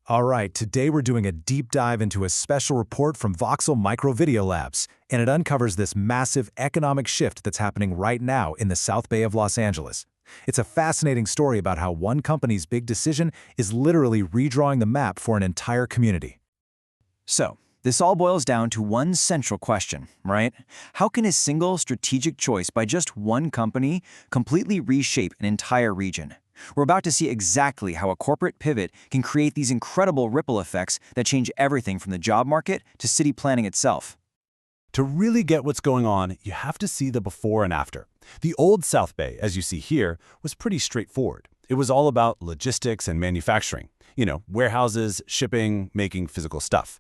All right, today we're doing a deep dive into a special report from Voxel Micro Video Labs, and it uncovers this massive economic shift that's happening right now in the South Bay of Los Angeles. It's a fascinating story about how one company's big decision is literally redrawing the map for an entire community. So, this all boils down to one central question, right? How can a single strategic choice by just one company completely reshape an entire region? We're about to see exactly how a corporate pivot can create these incredible ripple effects that change everything from the job market to city planning itself. To really get what's going on, you have to see the before and after. The old South Bay, as you see here, was pretty straightforward. It was all about logistics and manufacturing. Warehouses, shipping, making physical stuff.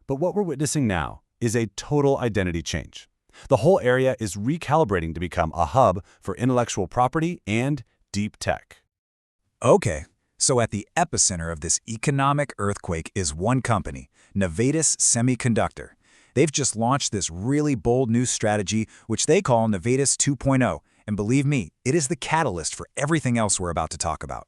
But what we're witnessing now is a total identity change. The whole area is recalibrating to become a hub for intellectual property and deep tech. Okay, so at the epicenter of this economic earthquake is one company, Navitas Semiconductor. They've just launched this really bold new strategy, which they call Navitas 2.0, and believe me, it is the catalyst for everything else we're about to talk about.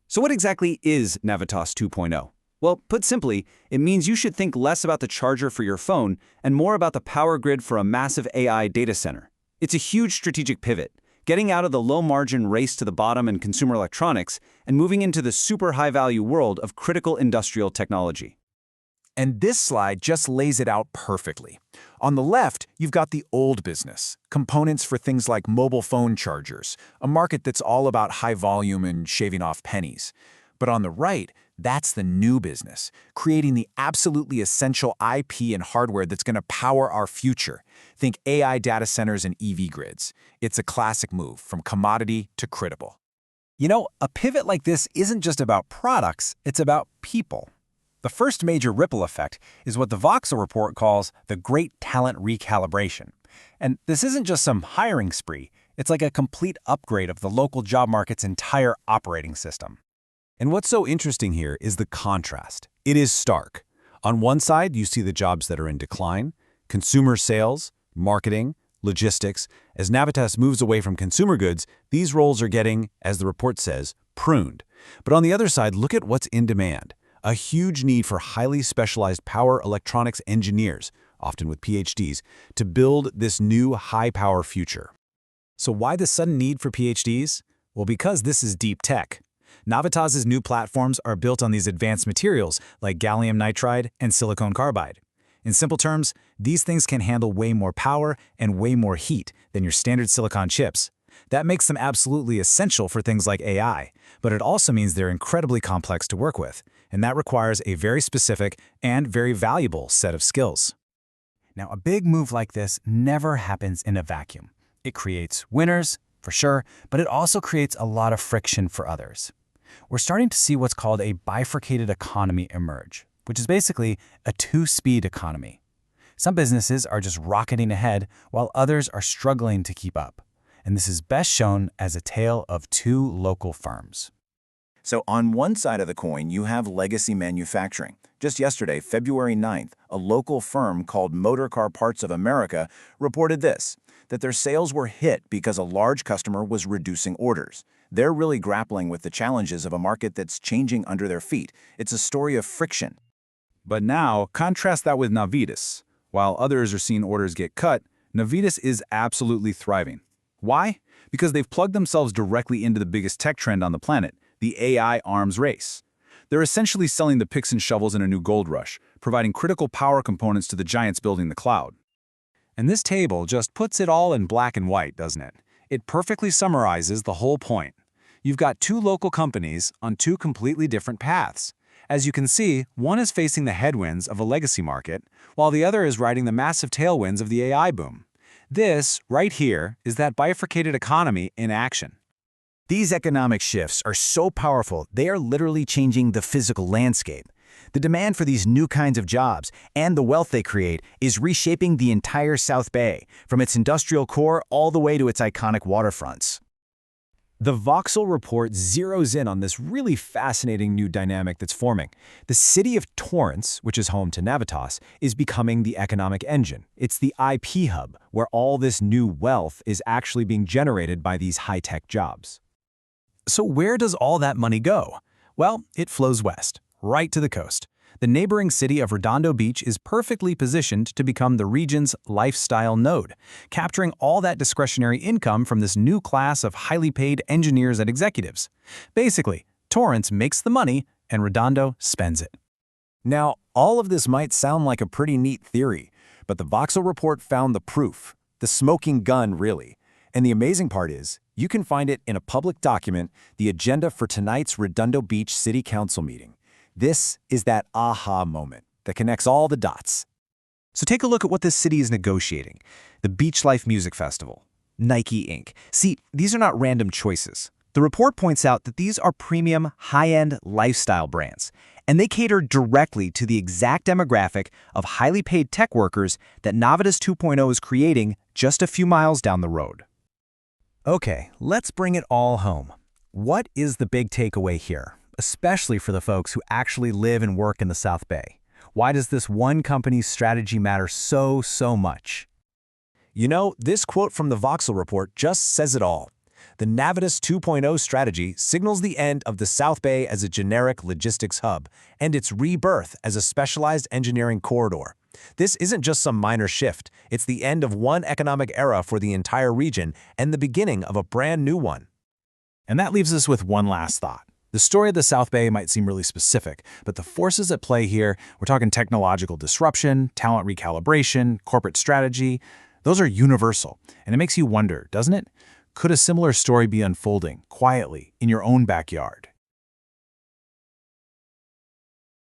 So what exactly is Navitas 2.0? Well, put simply, it means you should think less about the charger for your phone and more about the power grid for a massive AI data center. It's a huge strategic pivot, getting out of the low-margin race to the bottom in consumer electronics and moving into the super high-value world of critical industrial technology. And this slide just lays it out perfectly. On the left, you've got the old business, components for things like mobile phone chargers, a market that's all about high volume and shaving off pennies. But on the right, that's the new business, creating the absolutely essential IP and hardware that's going to power our future. Think AI data centers and EV grids. It's a classic move from commodity to critical. A pivot like this isn't just about products, it's about people. The first major ripple effect is what the Voxel report calls the Great Talent Recalibration. And this isn't just some hiring spree, it's like a complete upgrade of the local job market's entire operating system. And what's so interesting here is the contrast. It is stark. On one side, you see the jobs that are in decline, consumer sales, marketing, logistics. As Navitas moves away from consumer goods, these roles are getting, as the report says, pruned. But on the other side, look at what's in demand. A huge need for highly specialized power electronics engineers, often with PhDs, to build this new high-power future. So why the sudden need for PhDs? Well, because this is deep tech. Navitas' new platforms are built on these advanced materials like Gallium Nitride and Silicon Carbide. In simple terms, these things can handle way more power and way more heat than your standard silicon chips. That makes them absolutely essential for things like AI, but it also means they're incredibly complex to work with, and that requires a very specific and very valuable set of skills. Now, a big move like this never happens in a vacuum. It creates winners, for sure, but it also creates a lot of friction for others. We're starting to see what's called a bifurcated economy emerge, which is basically a two-speed economy. Some businesses are just rocketing ahead, while others are struggling to keep up. And this is best shown as a tale of two local firms. So on one side of the coin, you have legacy manufacturing. Just yesterday, February 9th, a local firm called Motor Car Parts of America reported this, that their sales were hit because a large customer was reducing orders. They're really grappling with the challenges of a market that's changing under their feet. It's a story of friction. But now, contrast that with Navitas. While others are seeing orders get cut, Navitas is absolutely thriving. Why? Because they've plugged themselves directly into the biggest tech trend on the planet, the AI arms race. They're essentially selling the picks and shovels in a new gold rush, providing critical power components to the giants building the cloud. And this table just puts it all in black and white, doesn't it? It perfectly summarizes the whole point. You've got two local companies on two completely different paths. As you can see, one is facing the headwinds of a legacy market, while the other is riding the massive tailwinds of the AI boom. This, right here, is that bifurcated economy in action. These economic shifts are so powerful, they are literally changing the physical landscape. The demand for these new kinds of jobs and the wealth they create is reshaping the entire South Bay, from its industrial core all the way to its iconic waterfronts. The Voxel report zeroes in on this really fascinating new dynamic that's forming. The city of Torrance, which is home to Navitas, is becoming the economic engine. It's the IP hub, where all this new wealth is actually being generated by these high-tech jobs. So where does all that money go? Well, it flows west, right to the coast. The neighboring city of Redondo Beach is perfectly positioned to become the region's lifestyle node, capturing all that discretionary income from this new class of highly paid engineers and executives. Basically, Torrance makes the money and Redondo spends it. Now, all of this might sound like a pretty neat theory, but the Voxel report found the proof, the smoking gun, really. And the amazing part is, you can find it in a public document, the agenda for tonight's Redondo Beach City Council meeting. This is that aha moment that connects all the dots. So take a look at what this city is negotiating. The Beach Life Music Festival, Nike Inc. See, these are not random choices. The report points out that these are premium, high-end lifestyle brands, and they cater directly to the exact demographic of highly paid tech workers that Navitas 2.0 is creating just a few miles down the road. Okay, let's bring it all home. What is the big takeaway here, especially for the folks who actually live and work in the South Bay? Why does this one company's strategy matter so much? You know, this quote from the Voxel report just says it all. The Navitas 2.0 strategy signals the end of the South Bay as a generic logistics hub and its rebirth as a specialized engineering corridor. This isn't just some minor shift, it's the end of one economic era for the entire region and the beginning of a brand new one. And that leaves us with one last thought. The story of the South Bay might seem really specific, but the forces at play here, we're talking technological disruption, talent recalibration, corporate strategy, those are universal. And it makes you wonder, doesn't it? Could a similar story be unfolding quietly in your own backyard?